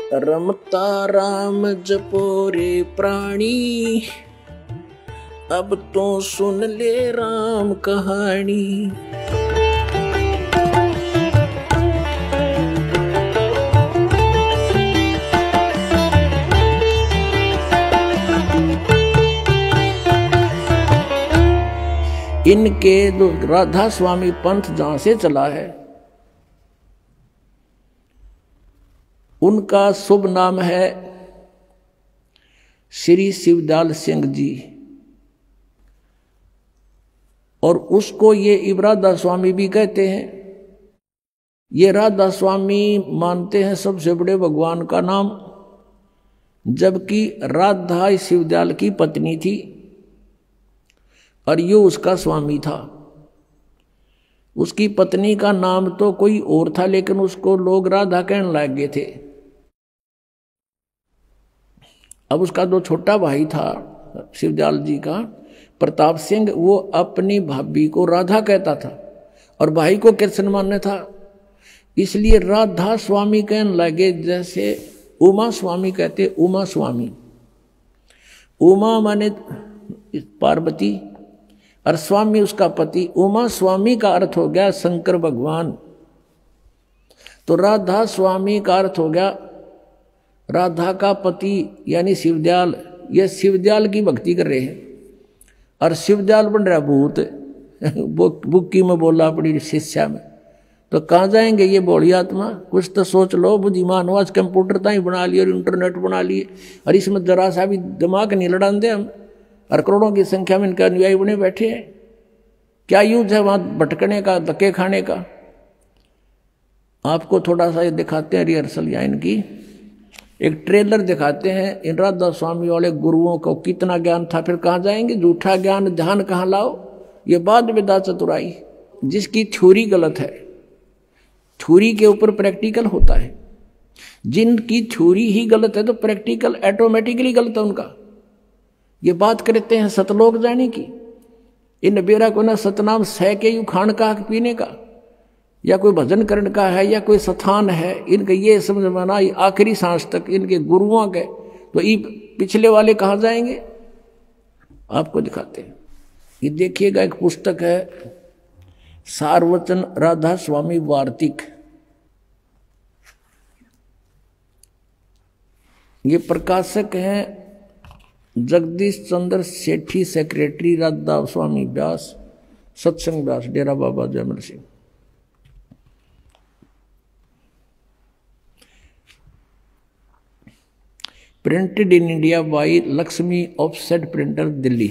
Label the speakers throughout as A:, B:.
A: रमता राम जपो रे प्राणी, अब तो सुन ले राम कहानी। इनके राधा स्वामी पंथ जहां से चला है, उनका शुभ नाम है श्री शिवदयाल सिंह जी, और उसको ये राधा स्वामी भी कहते हैं। ये राधा स्वामी मानते हैं सबसे बड़े भगवान का नाम, जबकि राधा शिवदयाल की पत्नी थी और यो उसका स्वामी था। उसकी पत्नी का नाम तो कोई और था, लेकिन उसको लोग राधा कहने लग गए थे। अब उसका जो छोटा भाई था शिवदयाल जी का, प्रताप सिंह, वो अपनी भाभी को राधा कहता था और भाई को कृष्ण मानने था, इसलिए राधा स्वामी कहने लगे। जैसे उमा स्वामी कहते, उमा स्वामी, उमा माने पार्वती और स्वामी उसका पति, उमा स्वामी का अर्थ हो गया शंकर भगवान। तो राधा स्वामी का अर्थ हो गया राधा का पति यानी शिवदयाल। ये शिवदयाल की भक्ति कर रहे हैं और शिवदयाल बन रहा भूत। बुक्की में बोला अपनी शिष्या में, तो कहाँ जाएंगे ये बोली आत्मा? कुछ तो सोच लो बुद्धिमान हो। आज कंप्यूटर तो ही बना लिए और इंटरनेट बना लिए, और इसमें जरा सा भी दिमाग नहीं लड़ान दे हम, और करोड़ों की संख्या में इनके अनुयायी बने बैठे हैं। क्या यूज है वहां भटकने का, धक्के खाने का? आपको थोड़ा सा ये दिखाते हैं रिहर्सल, या इनकी एक ट्रेलर दिखाते हैं। इन राधा स्वामी वाले गुरुओं को कितना ज्ञान था, फिर कहाँ जाएंगे? झूठा ज्ञान ध्यान कहाँ लाओ? ये बाद विदा चतुराई। जिसकी थ्योरी गलत है, थ्योरी के ऊपर प्रैक्टिकल होता है। जिनकी थ्योरी ही गलत है तो प्रैक्टिकल ऑटोमेटिकली गलत है उनका। ये बात करते हैं सतलोक जाने की। इन बेरा को ना सतनाम सह के यू खान का पीने का, या कोई भजन करने का है, या कोई स्थान है, इनका ये समझ माना आखिरी सांस तक इनके गुरुओं के। तो ये पिछले वाले कहाँ जाएंगे? आपको दिखाते हैं। ये देखिएगा, एक पुस्तक है सारवचन राधा स्वामी वार्तिक। ये प्रकाशक हैं Jagdish Chandra Sethi, secretary Radha Swami Beas, Satsang Beas, Dera Baba Jaimal Singh. Printed in India by Lakshmi offset printer, Delhi.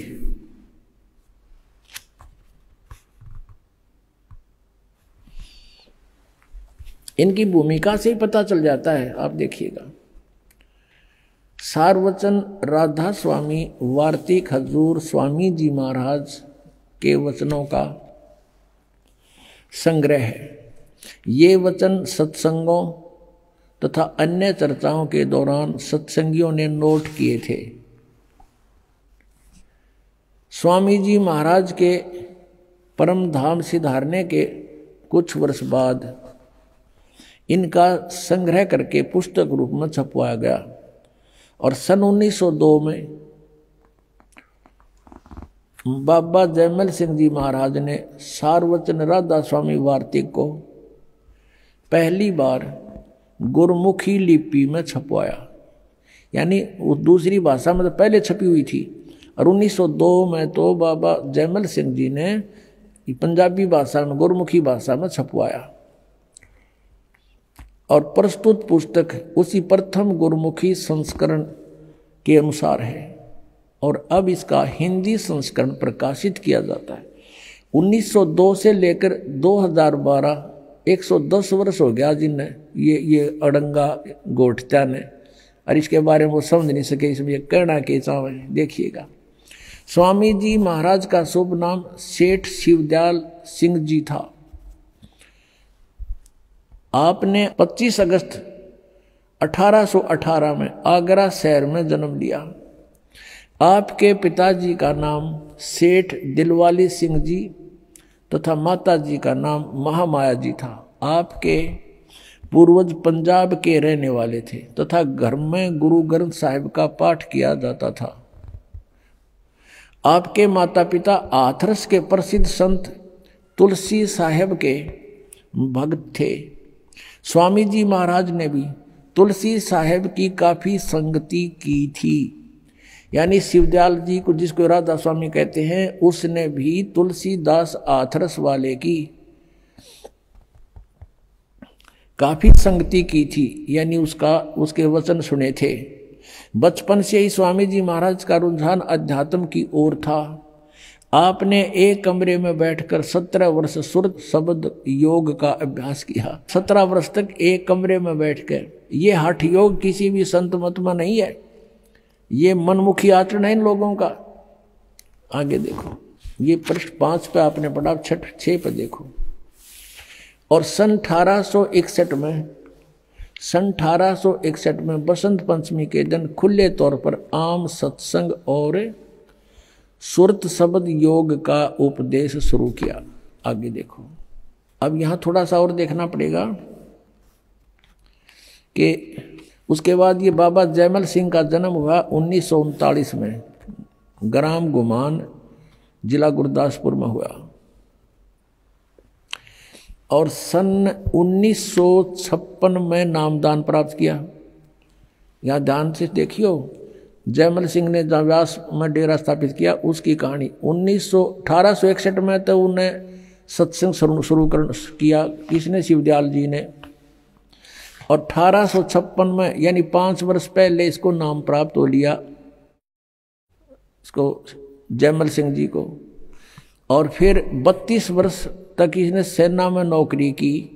A: इनकी भूमिका से ही पता चल जाता है, आप देखिएगा। सारवचन राधा स्वामी वार्तिक हजूर स्वामी जी महाराज के वचनों का संग्रह है। ये वचन सत्संगों तथा अन्य चर्चाओं के दौरान सत्संगियों ने नोट किए थे। स्वामी जी महाराज के परम धाम सिधारने के कुछ वर्ष बाद इनका संग्रह करके पुस्तक रूप में छपवाया गया, और सन 1902 में बाबा जयमल सिंह जी महाराज ने सारवचन राधा स्वामी वार्तिक को पहली बार गुरमुखी लिपि में छपवाया। यानी वो दूसरी भाषा में तो पहले छपी हुई थी, और 1902 में तो बाबा जयमल सिंह जी ने पंजाबी भाषा में, गुरमुखी भाषा में छपवाया। और प्रस्तुत पुस्तक उसी प्रथम गुरमुखी संस्करण के अनुसार है, और अब इसका हिंदी संस्करण प्रकाशित किया जाता है। 1902 से लेकर 2012 110 वर्ष हो गया जिन्हें ये अड़ंगा गोठत्या ने, और इसके बारे में वो समझ नहीं सके, इसमें कहना के चाव है। देखिएगा, स्वामी जी महाराज का शुभ नाम सेठ शिवदयाल सिंह जी था। आपने 25 अगस्त 1818 में आगरा शहर में जन्म लिया। आपके पिताजी का नाम सेठ दिलवाली सिंह जी तथा माता जी का नाम महामाया जी था। आपके पूर्वज पंजाब के रहने वाले थे तथा घर में गुरु ग्रंथ साहिब का पाठ किया जाता था। आपके माता पिता हाथरस के प्रसिद्ध संत तुलसी साहेब के भक्त थे। स्वामी जी महाराज ने भी तुलसी साहेब की काफी संगति की थी। यानी शिवदयाल जी को, जिसको राधा स्वामी कहते हैं, उसने भी तुलसीदास हाथरस वाले की काफी संगति की थी, यानी उसके वचन सुने थे। बचपन से ही स्वामी जी महाराज का रुझान अध्यात्म की ओर था। आपने एक कमरे में बैठकर 17 वर्ष सुरत शब्द योग का अभ्यास किया। 17 वर्ष तक एक कमरे में बैठकर। ये हठ योग किसी भी संत मत में नहीं है, ये मनमुखी आचरण है इन लोगों का। आगे देखो, ये पृष्ठ 5 पे आपने पढ़ा, 6 पे देखो। और सन 1861 में बसंत पंचमी के दिन खुले तौर पर आम सत्संग और सुरत शब्द योग का उपदेश शुरू किया। आगे देखो, अब यहाँ थोड़ा सा और देखना पड़ेगा कि उसके बाद ये बाबा जयमल सिंह का जन्म हुआ 1939 में, ग्राम गुमान, जिला गुरदासपुर में हुआ। और सन 1956 में नामदान प्राप्त किया। यहाँ ध्यान से देखियो, जयमल सिंह ने जहाँ व्यास में डेरा स्थापित किया उसकी कहानी। 1861 में तो उन्हें सत्संग शुरू किया, किसने? शिवदयाल जी ने। और 1856 में, यानी 5 वर्ष पहले इसको नाम प्राप्त हो लिया, इसको जयमल सिंह जी को। और फिर 32 वर्ष तक इसने सेना में नौकरी की।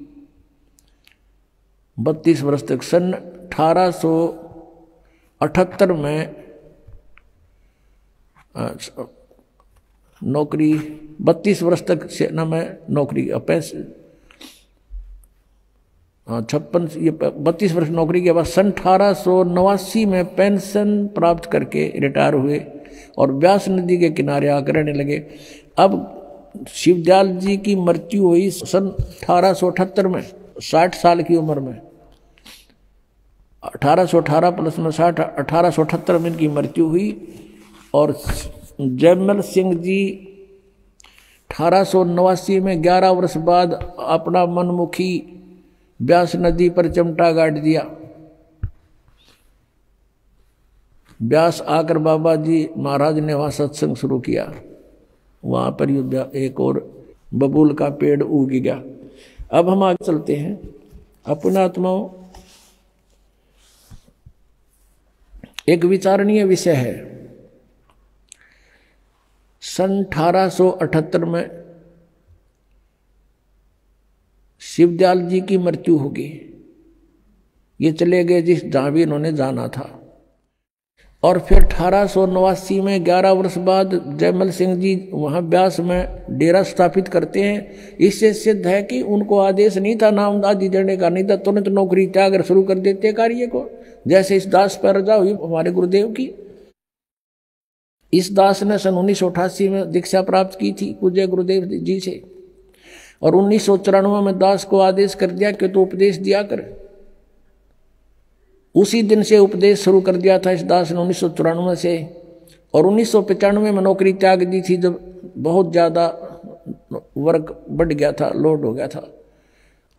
A: 32 वर्ष तक। सन 1878 में नौकरी, 32 वर्ष तक सेना में नौकरी, 32 वर्ष नौकरी के बाद सन 1889 में पेंशन प्राप्त करके रिटायर हुए और व्यास नदी के किनारे आकर रहने लगे। अब शिवदयाल जी की मृत्यु हुई सन 1878 में, 60 साल की उम्र में। 1818 प्लस में 60, 1878 में इनकी मृत्यु हुई। और जयमल सिंह जी 1889 में 11 वर्ष बाद अपना मनमुखी व्यास नदी पर चिमटा गाड़ दिया। व्यास आकर बाबा जी महाराज ने वहाँ सत्संग शुरू किया। वहाँ पर एक और बबूल का पेड़ उग गया। अब हम आगे चलते हैं। अपनात्माओं, एक विचारणीय विषय है। सन 1878 में शिवदयाल जी की मृत्यु होगी। ये चले गए जहाँ भी इन्होंने जाना था। और फिर 1889 में 11 वर्ष बाद जयमल सिंह जी वहाँ व्यास में डेरा स्थापित करते हैं। इससे सिद्ध है कि उनको आदेश नहीं था नाम आदि देने का, नहीं था तुरंत नौकरी त्याग कर शुरू कर देते कार्य को। जैसे इस दास पर रजा हुई हमारे गुरुदेव की। इस दास ने सन 1988 में दीक्षा प्राप्त की थी पूज्य गुरुदेव जी से। और 1994 में दास को आदेश कर दिया कि तो उपदेश दिया कर। उसी दिन से उपदेश शुरू कर दिया था इस दास ने 1994 से। और 1995 में नौकरी त्याग दी थी जब बहुत ज़्यादा वर्क बढ़ गया था, लोड हो गया था।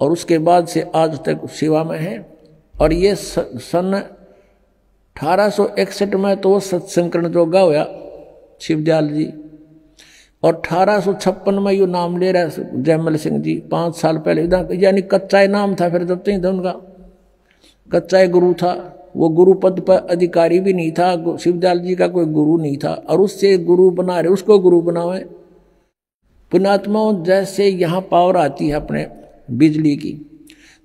A: और उसके बाद से आज तक सेवा में है। और ये सन 1861 में तो सत्संकरण जोगा हुआ शिवदयाल जी। और 1856 में यो नाम ले रहा है जयमल सिंह जी, 5 साल पहले। यानी कच्चा नाम था फिर जब तक उनका, कच्चा गुरु था। वो गुरु पद पर अधिकारी भी नहीं था, शिवदयाल जी का कोई गुरु नहीं था। और उससे गुरु बना रहे, उसको गुरु बनावे। पुण्यात्माओं, जैसे यहाँ पावर आती है अपने बिजली की,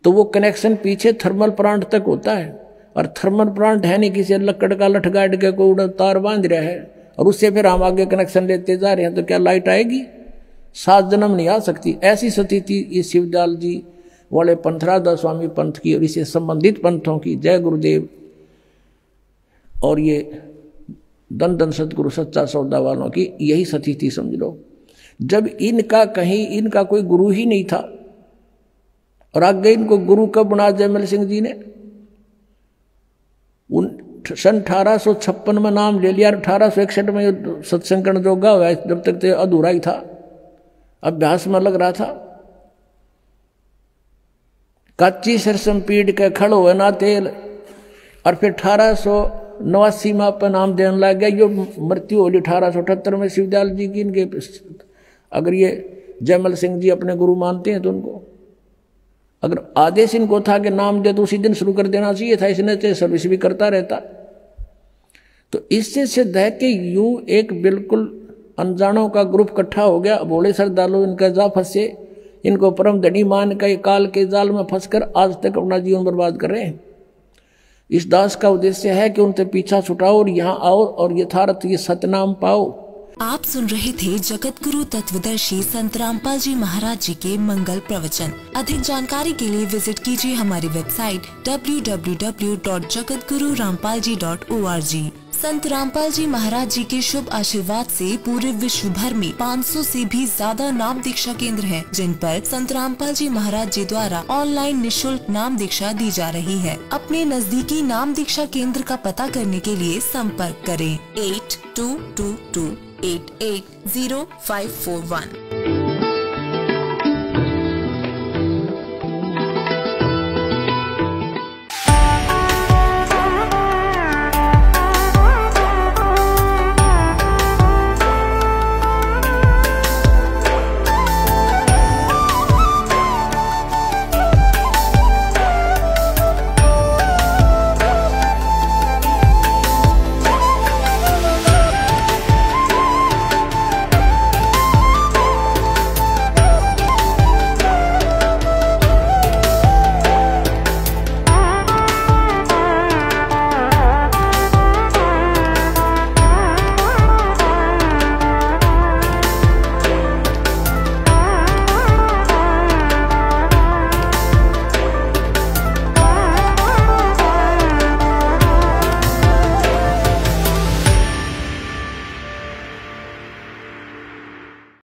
A: तो वो कनेक्शन पीछे थर्मल प्लांट तक होता है। और थर्मल प्लांट है नहीं किसी लकड़ का लठ गाड़ के कोई तार बांध रहा है और उससे फिर हम आगे कनेक्शन लेते जा रहे हैं, तो क्या लाइट आएगी? 7 जन्म नहीं आ सकती। ऐसी स्थिति ये शिवदयाल जी वाले पंथ, राधा स्वामी पंथ की और इससे संबंधित पंथों की, जय गुरुदेव। और ये दन दन सतगुरु सच्चा सौदा वालों की यही स्थिति समझ लो। जब इनका कोई गुरु ही नहीं था और आगे इनको गुरु कब बना जयमल सिंह जी ने? सन 1856 में नाम ले लिया, 1861 में सत्संग करने जोगा हुआ, जब तक तो अधूरा ही था, अभ्यास में लग रहा था। काची सरसम पीड़ के खड़ो है ना तेल, और फिर 1889 में अपन नाम देने लग गया। यो मृत्यु होली 1878 में शिवदयाल जी की। इनके अगर ये जयमल सिंह जी अपने गुरु मानते हैं तो उनको अगर आदेश इनको था कि नाम दे तो उसी दिन शुरू कर देना चाहिए था, इसने तो सर्विस भी करता रहता। तो इससे सिद्ध है कि यूं एक बिल्कुल अनजानों का ग्रुप इकट्ठा हो गया, भोले श्रद्धालु इनका जा फंसे, इनको परम धनी मान के काल के जाल में फंसकर आज तक अपना जीवन बर्बाद कर रहे हैं। इस दास का उद्देश्य है कि उनसे पीछा छुटाओ और यहाँ आओ और यथार्थ ये सतनाम पाओ।
B: आप सुन रहे थे जगत गुरु तत्वदर्शी संत रामपाल जी महाराज जी के मंगल प्रवचन। अधिक जानकारी के लिए विजिट कीजिए हमारी वेबसाइट www.jagatgururampalji.org। संत रामपाल जी महाराज जी के शुभ आशीर्वाद से पूरे विश्व भर में 500 से भी ज्यादा नाम दीक्षा केंद्र हैं, जिन पर संत रामपाल जी महाराज जी द्वारा ऑनलाइन निशुल्क नाम दीक्षा दी जा रही है। अपने नजदीकी नाम दीक्षा केंद्र का पता करने के लिए संपर्क करें 8222880541।